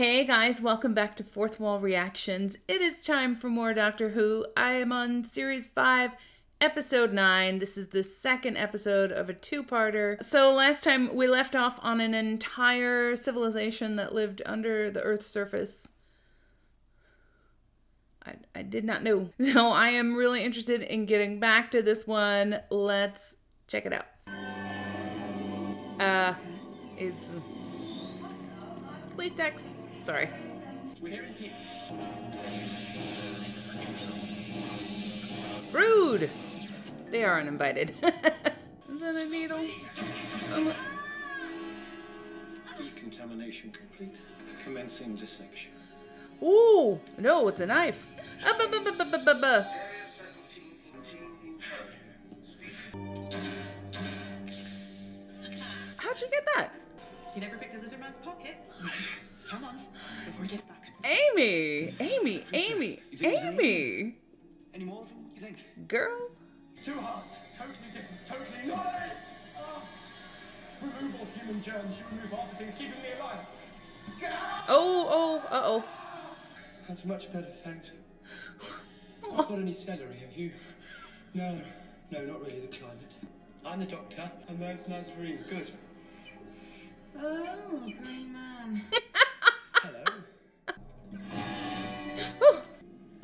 Hey guys, welcome back to Fourth Wall Reactions. It is time for more Doctor Who. I am on Series 5, Episode 9. This is the second episode of a two-parter. So last time we left off on an entire civilization that lived under the Earth's surface. I did not know. So I am really interested in getting back to this one. Let's check it out. It's Sleeve text. Sorry. We're hearing people. Rude! They are uninvited. Is that a needle? Decontamination complete. Commencing dissection. Ooh! No, it's a knife. How'd you get that? You never picked the lizard man's pocket. Come on, before he gets back. Amy! Any more of them, you think? Girl? Two hearts. Totally different. Totally not. Remove all human germs. You remove all the things keeping me alive. Uh-oh. That's much better, thanks. I've got any celery, have you? No, not really the climate. I'm the doctor, and there's Nazreen. Good. Oh, green man. Hello.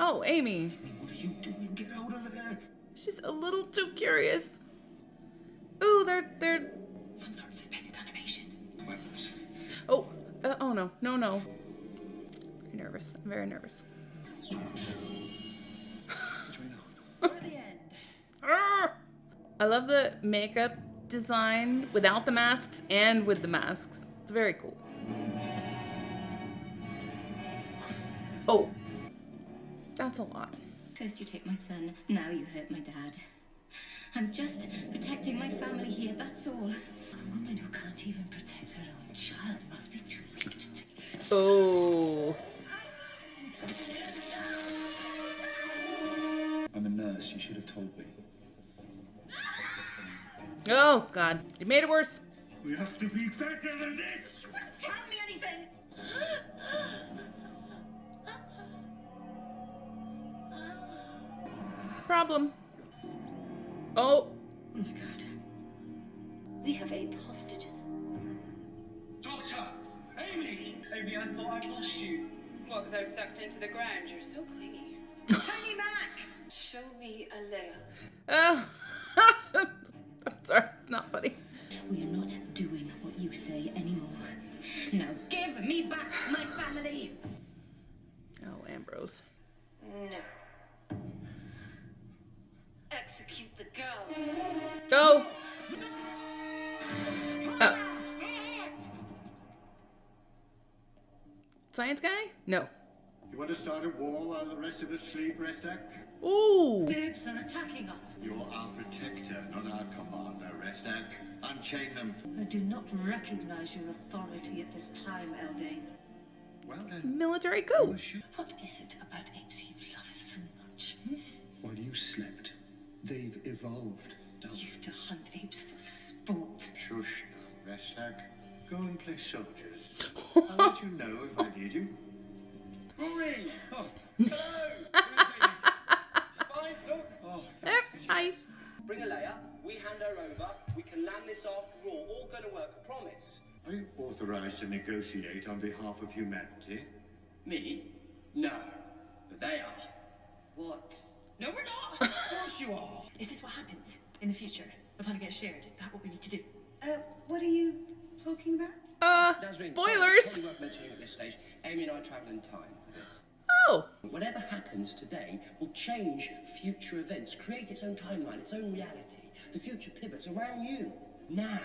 Oh, Amy. What are you doing? Get out of there. She's a little too curious. Ooh, they're... Some sort of suspended animation. Weapons. Oh no. I'm very nervous. For the end. I love the makeup design without the masks and with the masks. It's very cool. Oh, that's a lot. First you take my son, now you hurt my dad. I'm just protecting my family here, that's all. A woman who can't even protect her own child must be too weak to take. Oh. I'm a nurse. You should have told me. Oh, God. You made it worse. We have to be better than this. Tell me anything! Problem. Oh. Oh my God. We have 8 hostages. Doctor! Amy! Amy, I thought I'd lost you. Well, because I was sucked into the ground. You're so clingy. Tiny Mac! Show me a layer. Oh. I'm sorry. It's not funny. We are not doing what you say anymore. Now give me back my family! Oh, Ambrose. No. Execute the girl. Go. Oh. Science guy? No. You want to start a war while the rest of us sleep, Restak? Ooh. The apes are attacking us. You're our protector, not our commander, Restak. Unchain them. I do not recognize your authority at this time, Eldane. Well then. Military coup. What is it about apes you love so much? While you slept, they've evolved. You used to hunt apes for sport. Shush now, Restak. Go and play soldiers. I'll let you know if I need you. Rory! Oh, hello! Fine, look. Oh, Hi. Bring a layer, we hand her over, we can land this after all. All gonna work, I promise. Are you authorized to negotiate on behalf of humanity? Me? No. But they are. What? No, we're not. of course you are. Is this what happens in the future? The planet gets shared. Is that what we need to do? What are you talking about? Nazreen, Spoilers. Sorry, probably worth mentioning at this stage. Amy and I travel in time a bit. Oh. Whatever happens today will change future events, create its own timeline, its own reality. The future pivots around you. Now.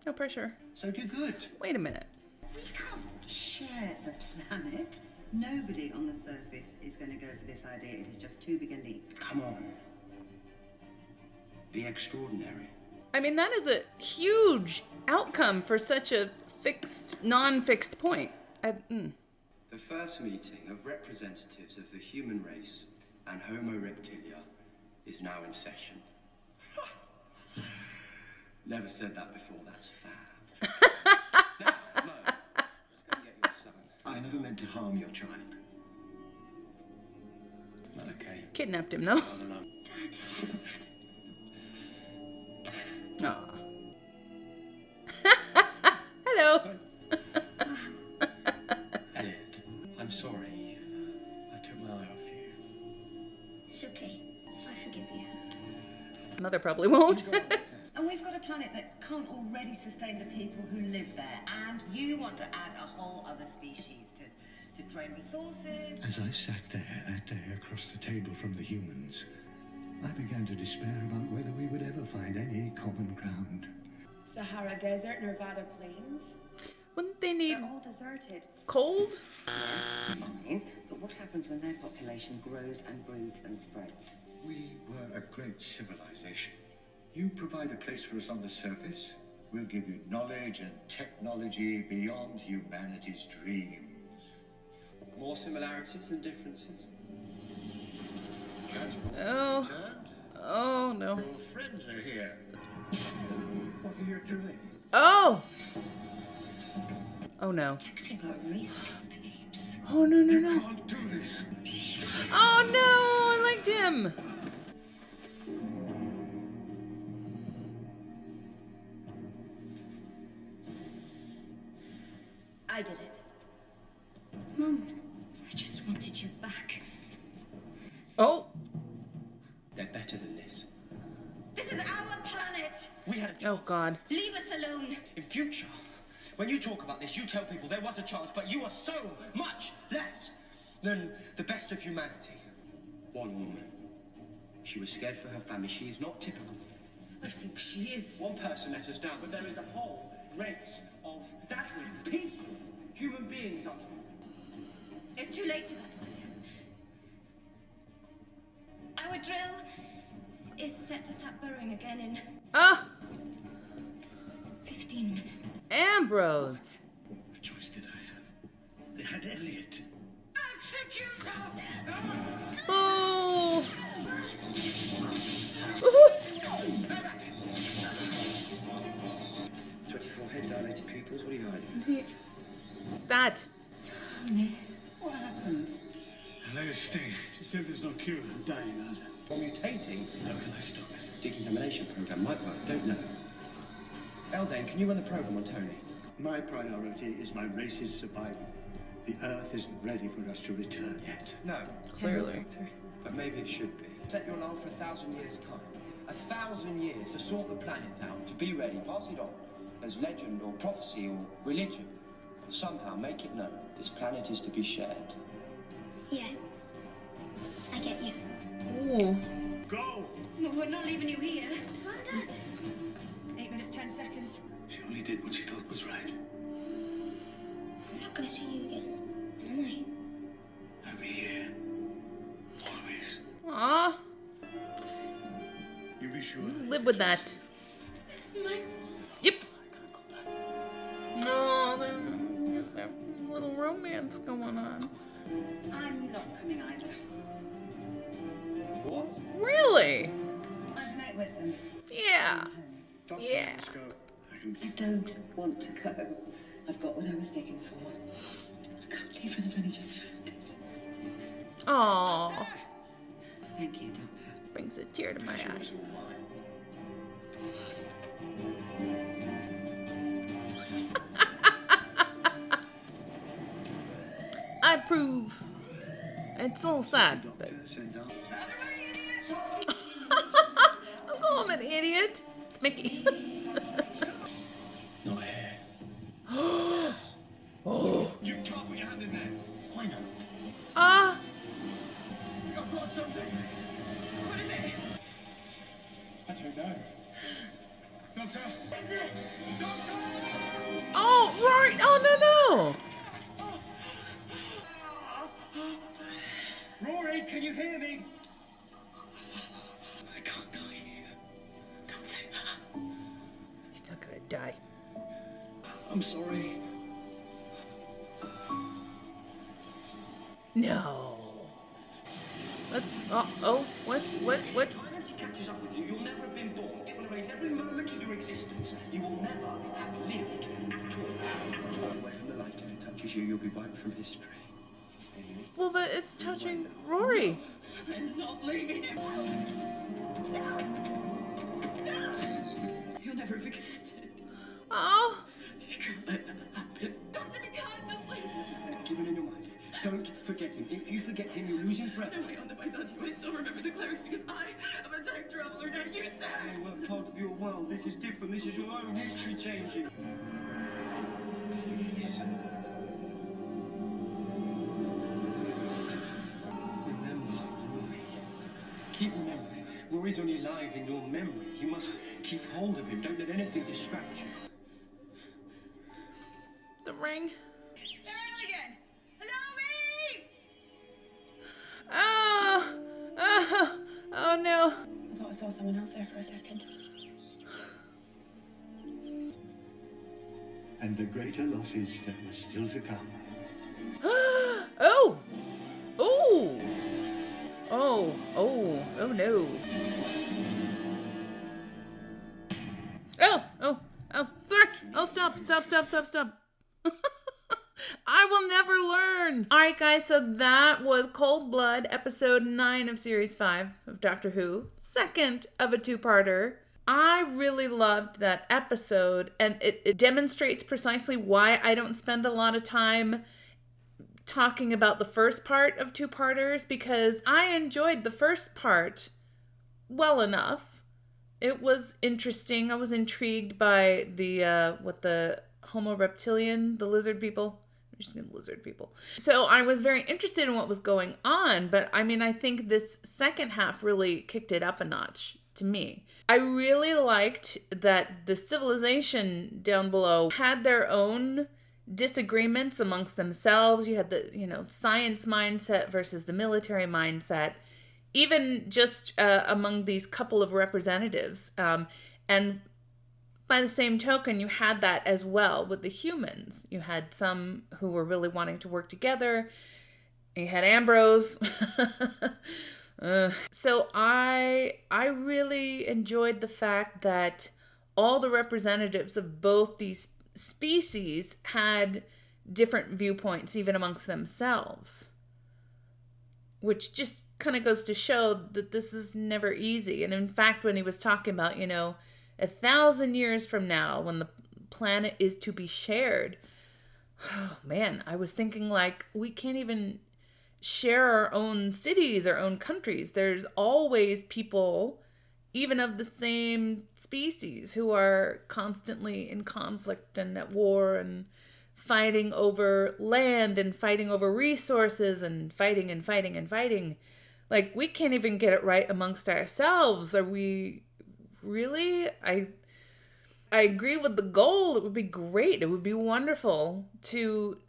No pressure. So do good. Wait a minute. We can't share the planet. Nobody on the surface is going to go for this idea. It is just too big a leap. Come on. Be extraordinary. I mean, that is a huge outcome for such a fixed, non-fixed point. The first meeting of representatives of the human race and Homo reptilia is now in session. Never said that before, that's fab. Now, Mo, let's go and get your son. I I never meant to harm your child. Okay. Kidnapped him, though. Aw. Hello. Elliot, I'm sorry. I took my eye off you. It's okay. I forgive you. Mother probably won't. And we've got a planet that can't already sustain the people who live there. And you want to add a whole other species to drain resources. As I sat there that day across the table from the humans, I began to despair about whether we would ever find any common ground. Sahara Desert, Nevada Plains. Wouldn't they need They're all deserted. cold? Yes, fine. But what happens when their population grows and breeds and spreads? We were a great civilization. You provide a place for us on the surface. We'll give you knowledge and technology beyond humanity's dreams. More similarities than differences. Oh. Returned? Oh, no. Your friends are here. What are you doing? Oh! Oh, no. Protecting our race against the apes. Oh, no, no, You no. can't do this. Oh, no! I liked him! I did it. Mum, I just wanted you back. Oh! They're better than this. This is our planet. We had a chance. Oh, God. Leave us alone. In future, when you talk about this, you tell people there was a chance, but you are so much less than the best of humanity. One woman. She was scared for her family. She is not typical. I think she is. One person let us down, but there is a whole race of dazzling, peaceful human beings up there. It's too late for that, Doctor. Our drill is set to start burrowing again in Ah! 15 minutes. Ambrose! What choice did I have? They had Elliot. Execute Oh! Woohoo! 24 head dilated pupils, what are you hiding? That. Tony, what happened? I let it sting. She said there's no cure. I'm dying, Asa. Or mutating? How can I stop it? Decontamination program might work, don't know. Eldane, can you run the program on Tony? My priority is my race's survival. The Earth isn't ready for us to return yet. No, Clearly. but maybe it should be. Set your alarm for 1,000 years' time. 1,000 years to sort the planet out, to be ready, pass it on as legend or prophecy or religion. But somehow make it known this planet is to be shared. Yeah. I get you. Ooh. Go! No, we're not leaving you here. Run, Dad. 8 minutes, 10 seconds. She only did what she thought was right. I'm not gonna see you again, am I? I'll be here. Always. Aw. You be sure. Live with that. This is my fault. Yep. No, there's a little romance going on. I'm not coming either. What? Really? I've met with them. Yeah. Doctor, Yeah. let's go. I don't want to go. I've got what I was digging for. I can't believe I've only just found it. Aw. Thank you, Doctor. Brings a tear to my eye. It's all mine. I approve. It's a little sad, but Doctor, send out. I'll call him an idiot. It's Mickey. Not here. Oh. You can't put your hand in there. Why not? Ah. I've got something. What is it? I don't know. Doctor! Doctor! Oh, right. Oh, Rory, can you hear me? I can't die here. Don't say that. no. He's not gonna die. I'm sorry. No. Let's. What? Time empty catches up with you. You'll never have been born. It will erase every moment of your existence. You will never have lived at all. At all. Away from the light of it. Because you'll be wiped from history. Well, but it's touching Rory. I'm not leaving him. No! No! He'll never have existed. Oh. You can't let that happen. Doctor, we can't just leave him. Keep him in your mind. Don't forget him. If you forget him, you'll lose him forever. No, I under my thoughts you. I still remember the clerics because I am a time traveler, not you, sir. They weren't part of your world. This is different. This is your own history changing. Please. Remember Rory. Keep remembering. Rory's only alive in your memory. You must keep hold of him. Don't let anything distract you. The ring. Hello again. Hello, me! Oh. Oh. Oh no. I thought I saw someone else there for a second. And the greater losses that were still to come. Oh. Oh. Oh. Oh. Oh no. Oh. Oh. Oh. Sorry. Oh, stop. Stop. Stop. Stop. Stop. I will never learn. All right, guys. So that was Cold Blood, episode 9 of series 5 of Doctor Who. Second of a two-parter. I really loved that episode, and it demonstrates precisely why I don't spend a lot of time talking about the first part of two-parters, because I enjoyed the first part well enough. It was interesting. I was intrigued by the Homo reptilian, the lizard people. I'm just gonna lizard people. So I was very interested in what was going on, but I mean, I think this second half really kicked it up a notch to me. I really liked that the civilization down below had their own disagreements amongst themselves. You had the, science mindset versus the military mindset, even just among these couple of representatives. And by the same token, you had that as well with the humans. You had some who were really wanting to work together. You had Ambrose. So I really enjoyed the fact that all the representatives of both these species had different viewpoints, even amongst themselves. Which just kind of goes to show that this is never easy. And in fact, when he was talking about, 1,000 years from now, when the planet is to be shared, oh man, I was thinking we can't even share our own cities, our own countries. There's always people, even of the same species, who are constantly in conflict and at war and fighting over land and fighting over resources and fighting and fighting and fighting. We can't even get it right amongst ourselves. Are we really? I agree with the goal. It would be great. It would be wonderful to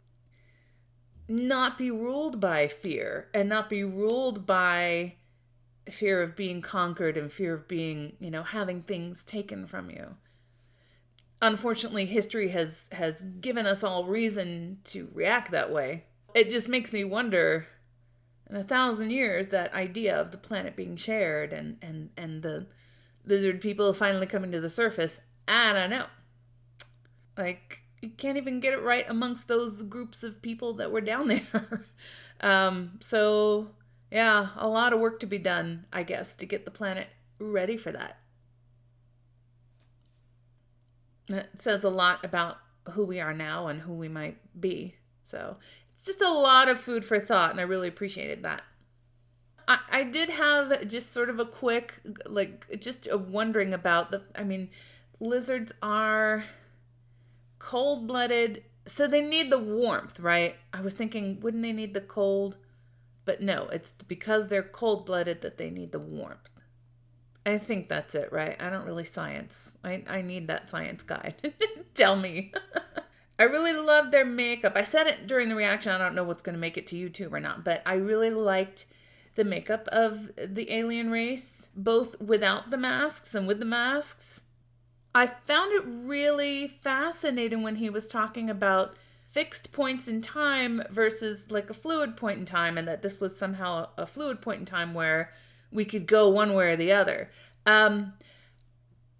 not be ruled by fear and not be ruled by fear of being conquered and fear of being, having things taken from you. Unfortunately, history has given us all reason to react that way. It just makes me wonder, in 1,000 years, that idea of the planet being shared and the lizard people finally coming to the surface, I don't know. You can't even get it right amongst those groups of people that were down there. So, yeah, a lot of work to be done, I guess, to get the planet ready for that. That says a lot about who we are now and who we might be. So, it's just a lot of food for thought, and I really appreciated that. I did have just sort of a quick, just a wondering about lizards are cold-blooded, so they need the warmth, right? I was thinking, wouldn't they need the cold? But no, it's because they're cold-blooded that they need the warmth. I think that's it, right? I don't really science. I need that science guide. Tell me. I really loved their makeup. I said it during the reaction. I don't know what's going to make it to YouTube or not, but I really liked the makeup of the alien race, both without the masks and with the masks. I found it really fascinating when he was talking about fixed points in time versus a fluid point in time, and that this was somehow a fluid point in time where we could go one way or the other.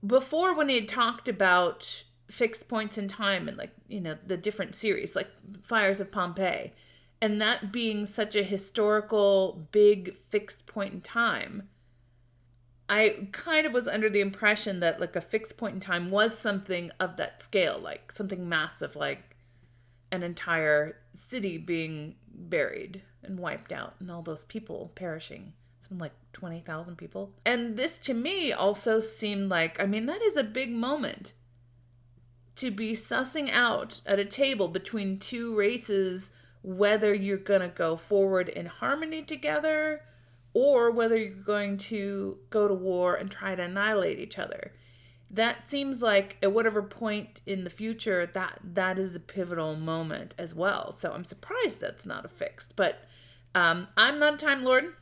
Before, when he had talked about fixed points in time and like, the different series, like Fires of Pompeii. And that being such a historical, big, fixed point in time, I kind of was under the impression that like a fixed point in time was something of that scale, like something massive, like an entire city being buried and wiped out and all those people perishing. Something like 20,000 people. And this to me also seemed like, that is a big moment to be sussing out at a table between two races whether you're going to go forward in harmony together or whether you're going to go to war and try to annihilate each other. That seems like at whatever point in the future that is a pivotal moment as well. So I'm surprised that's not a fixed. But I'm not a Time Lord,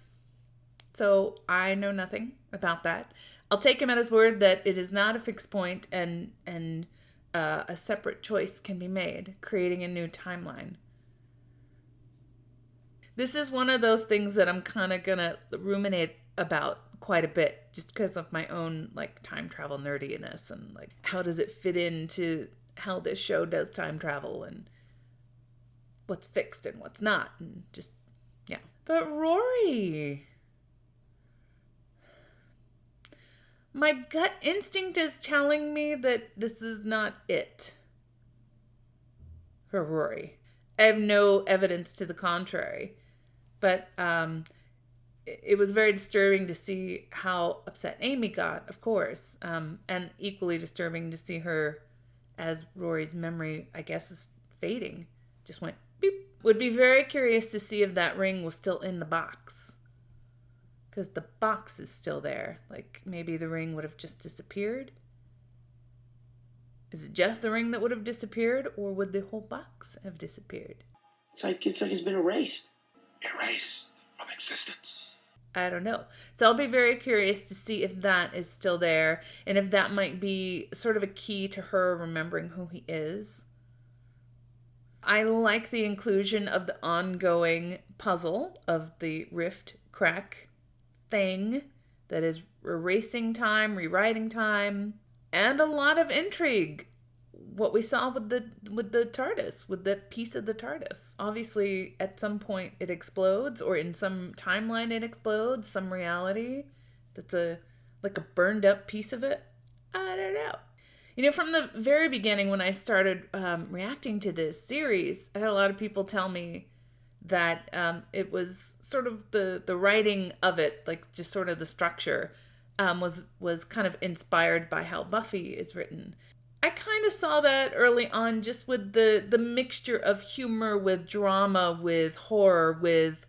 so I know nothing about that. I'll take him at his word that it is not a fixed point and a separate choice can be made, creating a new timeline. This is one of those things that I'm kind of going to ruminate about quite a bit just because of my own like time travel nerdiness and like how does it fit into how this show does time travel and what's fixed and what's not and just, yeah. But Rory, my gut instinct is telling me that this is not it for Rory. I have no evidence to the contrary. But it was very disturbing to see how upset Amy got, of course. And equally disturbing to see her as Rory's memory, I guess, is fading. Just went beep. Would be very curious to see if that ring was still in the box. Because the box is still there. Like, maybe the ring would have just disappeared. Is it just the ring that would have disappeared? Or would the whole box have disappeared? It's like it's been erased. Erased from existence. I don't know. So I'll be very curious to see if that is still there and if that might be sort of a key to her remembering who he is. I like the inclusion of the ongoing puzzle of the rift crack thing that is erasing time, rewriting time, and a lot of intrigue. What we saw with the TARDIS, with the piece of the TARDIS. Obviously, at some point it explodes, or in some timeline it explodes, some reality that's like a burned up piece of it. I don't know. From the very beginning when I started reacting to this series, I had a lot of people tell me that it was sort of the writing of it, like just sort of the structure, was kind of inspired by how Buffy is written. I kind of saw that early on just with the mixture of humor with drama, with horror, with,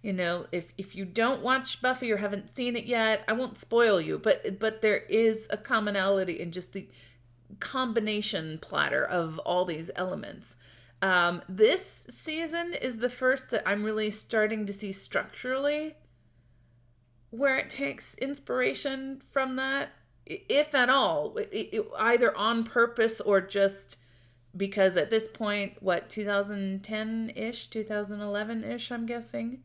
if you don't watch Buffy or haven't seen it yet, I won't spoil you, but there is a commonality in just the combination platter of all these elements. This season is the first that I'm really starting to see structurally where it takes inspiration from that. If at all, either on purpose or just because at this point, 2010-ish, 2011-ish, I'm guessing,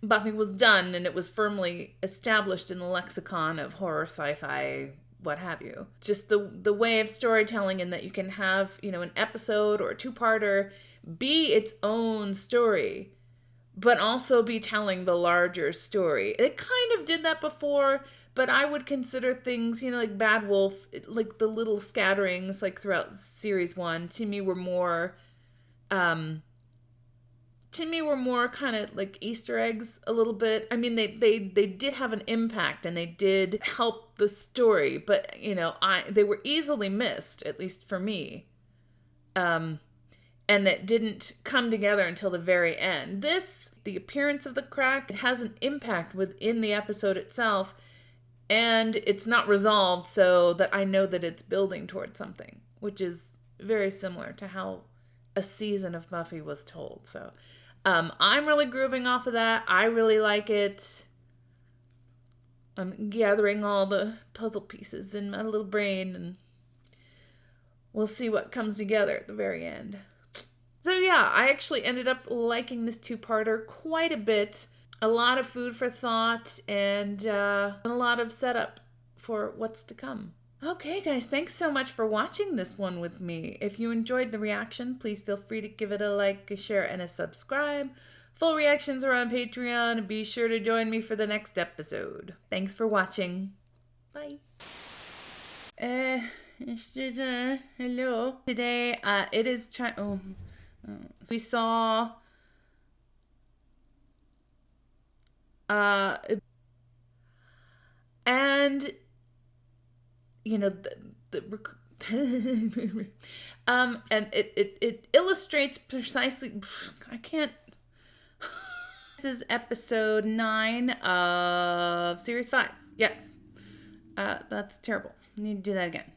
Buffy was done and it was firmly established in the lexicon of horror, sci-fi, what have you. Just the way of storytelling, in that you can have, an episode or a two-parter be its own story, but also be telling the larger story. It kind of did that before, but I would consider things, like Bad Wolf, like the little scatterings, like throughout series 1, to me were more kind of like Easter eggs a little bit. They did have an impact and they did help the story, but they were easily missed, at least for me. And it didn't come together until the very end. The appearance of the crack, it has an impact within the episode itself. And it's not resolved, so that I know that it's building towards something, which is very similar to how a season of Buffy was told. So I'm really grooving off of that. I really like it. I'm gathering all the puzzle pieces in my little brain, and we'll see what comes together at the very end. So yeah, I actually ended up liking this two-parter quite a bit. A lot of food for thought and a lot of setup for what's to come. Okay, guys, thanks so much for watching this one with me. If you enjoyed the reaction, please feel free to give it a like, a share, and a subscribe. Full reactions are on Patreon. Be sure to join me for the next episode. Thanks for watching. Bye. Hello. Today, it is we saw and you know and it illustrates precisely. I can't. This is episode 9 of series 5. Yes, that's terrible. I need to do that again.